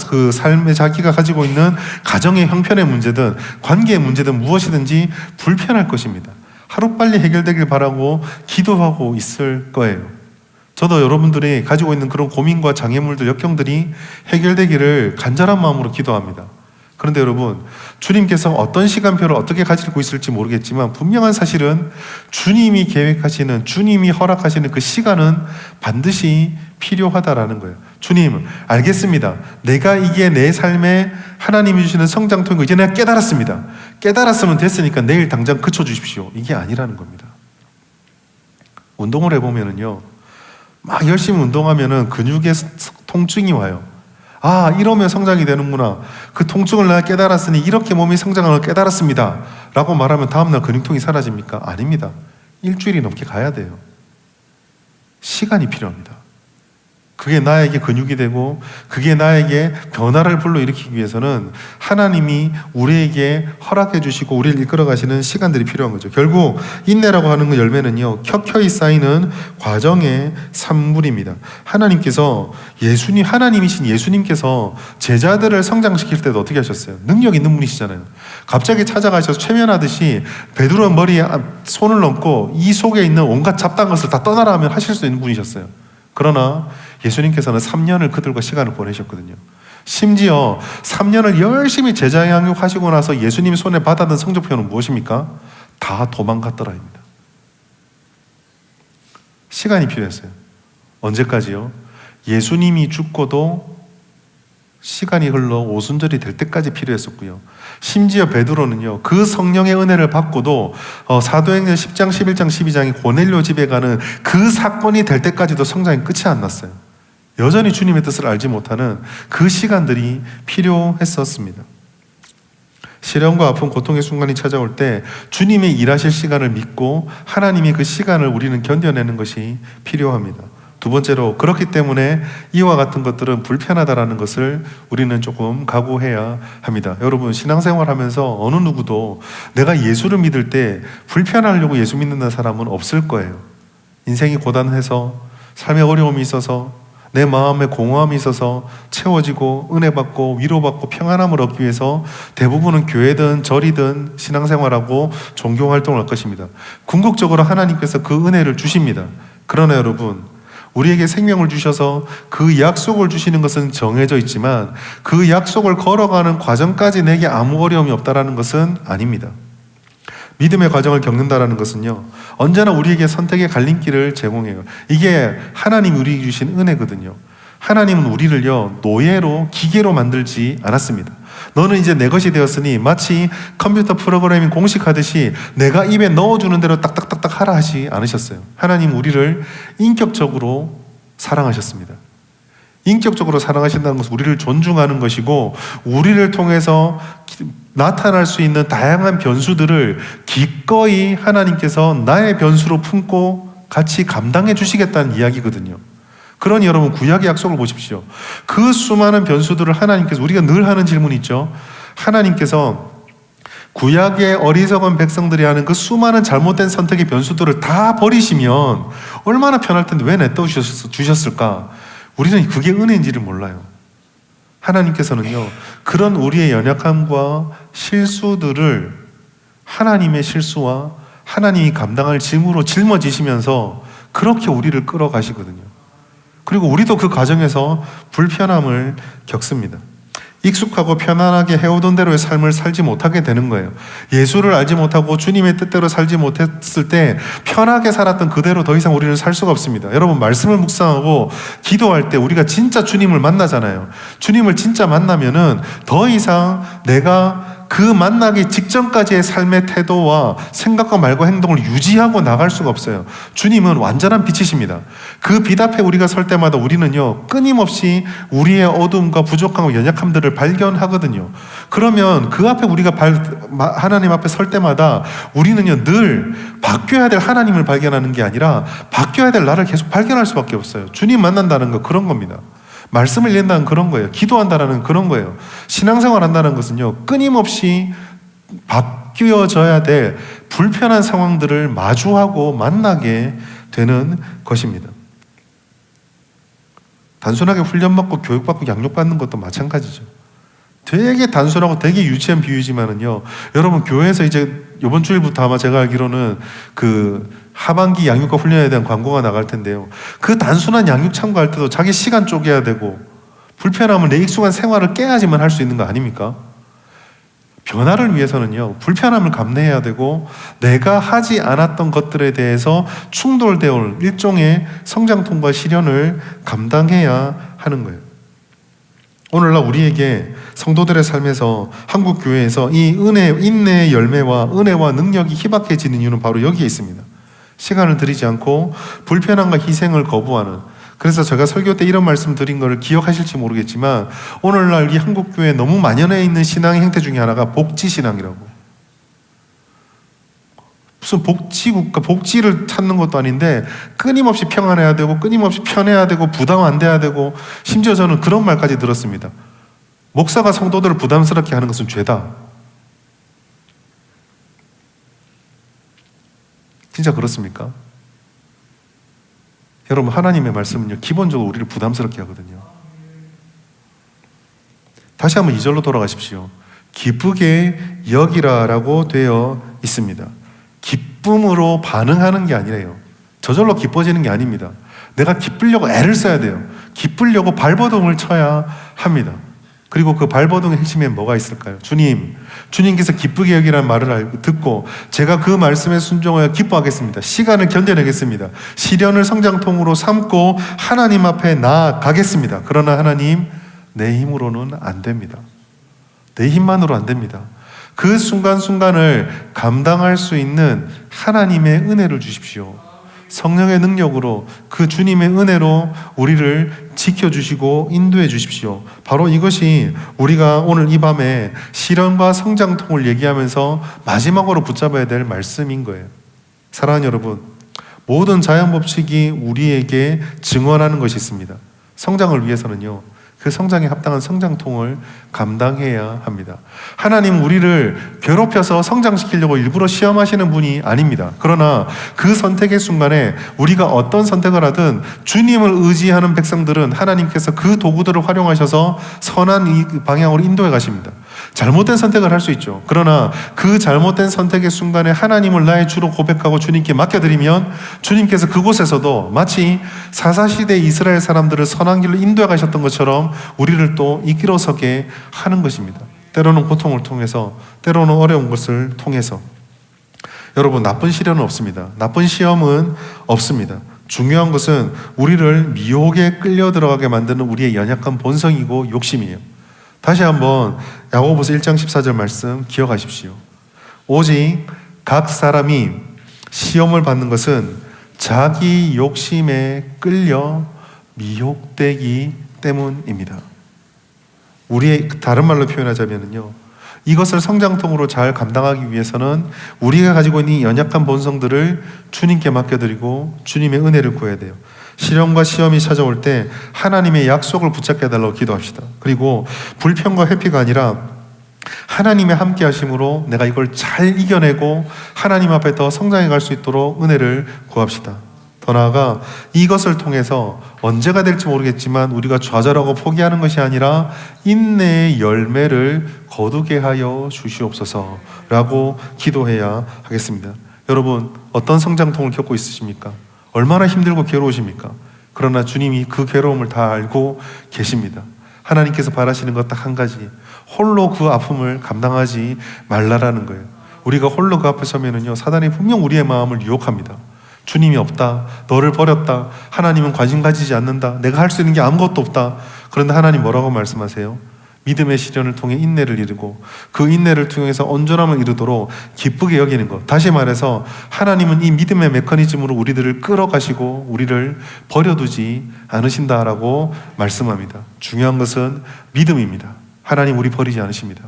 그 삶에 자기가 가지고 있는 가정의 형편의 문제든 관계의 문제든 무엇이든지 불편할 것입니다. 하루빨리 해결되길 바라고 기도하고 있을 거예요. 저도 여러분들이 가지고 있는 그런 고민과 장애물들, 역경들이 해결되기를 간절한 마음으로 기도합니다. 그런데 여러분, 주님께서 어떤 시간표를 어떻게 가지고 있을지 모르겠지만 분명한 사실은 주님이 계획하시는, 주님이 허락하시는 그 시간은 반드시 필요하다라는 거예요. 주님, 알겠습니다. 내가 이게 내 삶에 하나님이 주시는 성장통인 거 이제 내가 깨달았습니다. 깨달았으면 됐으니까 내일 당장 그쳐주십시오. 이게 아니라는 겁니다. 운동을 해보면은요, 막 열심히 운동하면은 근육에 통증이 와요. 아, 이러면 성장이 되는구나. 그 통증을 내가 깨달았으니 이렇게 몸이 성장하는 걸 깨달았습니다 라고 말하면 다음날 근육통이 사라집니까? 아닙니다. 일주일이 넘게 가야 돼요. 시간이 필요합니다. 그게 나에게 근육이 되고 그게 나에게 변화를 불러일으키기 위해서는 하나님이 우리에게 허락해 주시고 우리를 이끌어 가시는 시간들이 필요한 거죠. 결국 인내라고 하는 그 열매는요, 켜켜이 쌓이는 과정의 산물입니다. 하나님이신 예수님께서 제자들을 성장시킬 때도 어떻게 하셨어요? 능력 있는 분이시잖아요. 갑자기 찾아가셔서 최면하듯이 베드로 머리에 손을 얹고 이 속에 있는 온갖 잡다한 것을 다 떠나라 하면 하실 수 있는 분이셨어요. 그러나 예수님께서는 3년을 그들과 시간을 보내셨거든요. 심지어 3년을 열심히 제자 양육하시고 나서 예수님 손에 받았던 성적표는 무엇입니까? 다 도망갔더라입니다. 시간이 필요했어요. 언제까지요? 예수님이 죽고도 시간이 흘러 오순절이 될 때까지 필요했었고요. 심지어 베드로는요, 그 성령의 은혜를 받고도 사도행전 10장, 11장, 12장이 고넬료 집에 가는 그 사건이 될 때까지도 성장이 끝이 안 났어요. 여전히 주님의 뜻을 알지 못하는 그 시간들이 필요했었습니다. 시련과 아픔, 고통의 순간이 찾아올 때 주님의 일하실 시간을 믿고 하나님이 그 시간을 우리는 견뎌내는 것이 필요합니다. 두 번째로, 그렇기 때문에 이와 같은 것들은 불편하다라는 것을 우리는 조금 각오해야 합니다. 여러분, 신앙생활 하면서 어느 누구도 내가 예수를 믿을 때 불편하려고 예수 믿는 사람은 없을 거예요. 인생이 고단해서, 삶에 어려움이 있어서, 내 마음에 공허함이 있어서 채워지고 은혜 받고 위로받고 평안함을 얻기 위해서 대부분은 교회든 절이든 신앙생활하고 종교활동을 할 것입니다. 궁극적으로 하나님께서 그 은혜를 주십니다. 그러나 여러분, 우리에게 생명을 주셔서 그 약속을 주시는 것은 정해져 있지만 그 약속을 걸어가는 과정까지 내게 아무 어려움이 없다라는 것은 아닙니다. 믿음의 과정을 겪는다라는 것은요, 언제나 우리에게 선택의 갈림길을 제공해요. 이게 하나님이 우리에게 주신 은혜거든요. 하나님은 우리를요, 노예로, 기계로 만들지 않았습니다. 너는 이제 내 것이 되었으니 마치 컴퓨터 프로그래밍 공식하듯이 내가 입에 넣어주는 대로 딱딱딱딱 하라 하지 않으셨어요. 하나님 우리를 인격적으로 사랑하셨습니다. 인격적으로 사랑하신다는 것은 우리를 존중하는 것이고, 우리를 통해서 나타날 수 있는 다양한 변수들을 기꺼이 하나님께서 나의 변수로 품고 같이 감당해 주시겠다는 이야기거든요. 그러니 여러분, 구약의 약속을 보십시오. 그 수많은 변수들을 하나님께서, 우리가 늘 하는 질문이 있죠. 하나님께서 구약의 어리석은 백성들이 하는 그 수많은 잘못된 선택의 변수들을 다 버리시면 얼마나 편할 텐데 왜 내떠 주셨을까? 우리는 그게 은혜인지를 몰라요. 하나님께서는요, 그런 우리의 연약함과 실수들을 하나님의 실수와 하나님이 감당할 짐으로 짊어지시면서 그렇게 우리를 끌어가시거든요. 그리고 우리도 그 과정에서 불편함을 겪습니다. 익숙하고 편안하게 해오던 대로의 삶을 살지 못하게 되는 거예요. 예수를 알지 못하고 주님의 뜻대로 살지 못했을 때 편하게 살았던 그대로 더 이상 우리는 살 수가 없습니다. 여러분, 말씀을 묵상하고 기도할 때 우리가 진짜 주님을 만나잖아요. 주님을 진짜 만나면은 더 이상 내가 그 만나기 직전까지의 삶의 태도와 생각과 말과 행동을 유지하고 나갈 수가 없어요. 주님은 완전한 빛이십니다. 그 빛 앞에 우리가 설 때마다 우리는요, 끊임없이 우리의 어둠과 부족함과 연약함들을 발견하거든요. 그러면 그 앞에 우리가 하나님 앞에 설 때마다 우리는요, 늘 바뀌어야 될 하나님을 발견하는 게 아니라 바뀌어야 될 나를 계속 발견할 수밖에 없어요. 주님 만난다는 거 그런 겁니다. 말씀을 읽는다는 그런 거예요. 기도한다는 그런 거예요. 신앙생활 한다는 것은요, 끊임없이 바뀌어져야 될 불편한 상황들을 마주하고 만나게 되는 것입니다. 단순하게 훈련받고 교육받고 양육받는 것도 마찬가지죠. 되게 단순하고 되게 유치한 비유지만은요, 여러분, 교회에서 이제 이번 주일부터 아마 제가 알기로는 그 하반기 양육과 훈련에 대한 광고가 나갈 텐데요. 그 단순한 양육 참고할 때도 자기 시간 쪼개야 되고 불편함을, 내 익숙한 생활을 깨야지만 할 수 있는 거 아닙니까? 변화를 위해서는요, 불편함을 감내해야 되고 내가 하지 않았던 것들에 대해서 충돌되어 올 일종의 성장통과 시련을 감당해야 하는 거예요. 오늘날 우리에게 성도들의 삶에서, 한국 교회에서 이 은혜, 인내의 열매와 은혜와 능력이 희박해지는 이유는 바로 여기에 있습니다. 시간을 들이지 않고 불편함과 희생을 거부하는, 그래서 제가 설교 때 이런 말씀 드린 걸 기억하실지 모르겠지만, 오늘날 이 한국 교회에 너무 만연해 있는 신앙의 행태 중에 하나가 복지신앙이라고. 무슨 복지국가, 복지를 찾는 것도 아닌데 끊임없이 평안해야 되고 끊임없이 편해야 되고 부담 안 돼야 되고, 심지어 저는 그런 말까지 들었습니다. 목사가 성도들을 부담스럽게 하는 것은 죄다. 진짜 그렇습니까? 여러분, 하나님의 말씀은요, 기본적으로 우리를 부담스럽게 하거든요. 다시 한번 2절로 돌아가십시오. 기쁘게 여기라라고 되어 있습니다. 기쁨으로 반응하는 게 아니래요. 저절로 기뻐지는 게 아닙니다. 내가 기쁘려고 애를 써야 돼요. 기쁘려고 발버둥을 쳐야 합니다. 그리고 그 발버둥의 핵심에 뭐가 있을까요? 주님께서 기쁘게 여기라는 말을 듣고 제가 그 말씀에 순종하여 기뻐하겠습니다. 시간을 견뎌내겠습니다. 시련을 성장통으로 삼고 하나님 앞에 나아가겠습니다. 그러나 하나님, 내 힘으로는 안 됩니다. 내 힘만으로 안 됩니다. 그 순간순간을 감당할 수 있는 하나님의 은혜를 주십시오. 성령의 능력으로, 그 주님의 은혜로 우리를 지켜주시고 인도해 주십시오. 바로 이것이 우리가 오늘 이 밤에 실현과 성장통을 얘기하면서 마지막으로 붙잡아야 될 말씀인 거예요. 사랑하는 여러분, 모든 자연법칙이 우리에게 증언하는 것이 있습니다. 성장을 위해서는요, 그 성장에 합당한 성장통을 감당해야 합니다. 하나님 우리를 괴롭혀서 성장시키려고 일부러 시험하시는 분이 아닙니다. 그러나 그 선택의 순간에 우리가 어떤 선택을 하든 주님을 의지하는 백성들은 하나님께서 그 도구들을 활용하셔서 선한 이 방향으로 인도해 가십니다. 잘못된 선택을 할 수 있죠. 그러나 그 잘못된 선택의 순간에 하나님을 나의 주로 고백하고 주님께 맡겨드리면 주님께서 그곳에서도 마치 사사시대 이스라엘 사람들을 선한 길로 인도해 가셨던 것처럼 우리를 또 이끌어서게 하는 것입니다. 때로는 고통을 통해서, 때로는 어려운 것을 통해서. 여러분, 나쁜 시련은 없습니다. 나쁜 시험은 없습니다. 중요한 것은 우리를 미혹에 끌려 들어가게 만드는 우리의 연약한 본성이고 욕심이에요. 다시 한번 야고보서 1장 14절 말씀 기억하십시오. 오직 각 사람이 시험을 받는 것은 자기 욕심에 끌려 미혹되기 때문입니다. 우리의 다른 말로 표현하자면요, 이것을 성장통으로 잘 감당하기 위해서는 우리가 가지고 있는 이 연약한 본성들을 주님께 맡겨드리고 주님의 은혜를 구해야 돼요. 시련과 시험이 찾아올 때 하나님의 약속을 붙잡게 해달라고 기도합시다. 그리고 불평과 회피가 아니라 하나님의 함께 하심으로 내가 이걸 잘 이겨내고 하나님 앞에 더 성장해 갈 수 있도록 은혜를 구합시다. 더 나아가 이것을 통해서 언제가 될지 모르겠지만 우리가 좌절하고 포기하는 것이 아니라 인내의 열매를 거두게 하여 주시옵소서라고 기도해야 하겠습니다. 여러분, 어떤 성장통을 겪고 있으십니까? 얼마나 힘들고 괴로우십니까? 그러나 주님이 그 괴로움을 다 알고 계십니다. 하나님께서 바라시는 것 딱 한 가지, 홀로 그 아픔을 감당하지 말라라는 거예요. 우리가 홀로 그 앞에 서면은요, 사단이 분명 우리의 마음을 유혹합니다. 주님이 없다, 너를 버렸다, 하나님은 관심 가지지 않는다, 내가 할 수 있는 게 아무것도 없다. 그런데 하나님 뭐라고 말씀하세요? 믿음의 시련을 통해 인내를 이루고 그 인내를 통해서 온전함을 이루도록 기쁘게 여기는 것. 다시 말해서 하나님은 이 믿음의 메커니즘으로 우리들을 끌어가시고 우리를 버려두지 않으신다라고 말씀합니다. 중요한 것은 믿음입니다. 하나님 우리 버리지 않으십니다.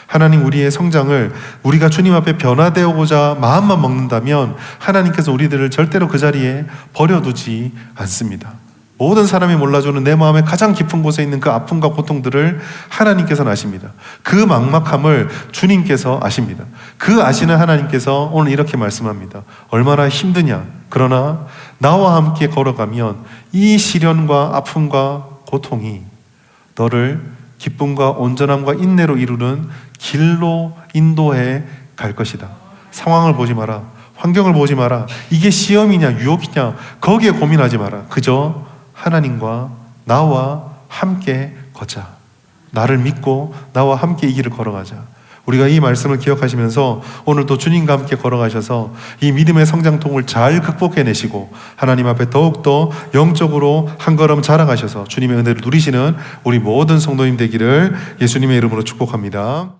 하나님 우리의 성장을 우리가 주님 앞에 변화되어보자 마음만 먹는다면 하나님께서 우리들을 절대로 그 자리에 버려두지 않습니다. 모든 사람이 몰라주는 내 마음의 가장 깊은 곳에 있는 그 아픔과 고통들을 하나님께서는 아십니다. 그 막막함을 주님께서 아십니다. 그 아시는 하나님께서 오늘 이렇게 말씀합니다. 얼마나 힘드냐. 그러나 나와 함께 걸어가면 이 시련과 아픔과 고통이 너를 기쁨과 온전함과 인내로 이루는 길로 인도해 갈 것이다. 상황을 보지 마라. 환경을 보지 마라. 이게 시험이냐 유혹이냐 거기에 고민하지 마라. 그저 하나님과 나와 함께 걷자. 나를 믿고 나와 함께 이 길을 걸어가자. 우리가 이 말씀을 기억하시면서 오늘도 주님과 함께 걸어가셔서 이 믿음의 성장통을 잘 극복해내시고 하나님 앞에 더욱더 영적으로 한 걸음 자라가셔서 주님의 은혜를 누리시는 우리 모든 성도님 되기를 예수님의 이름으로 축복합니다.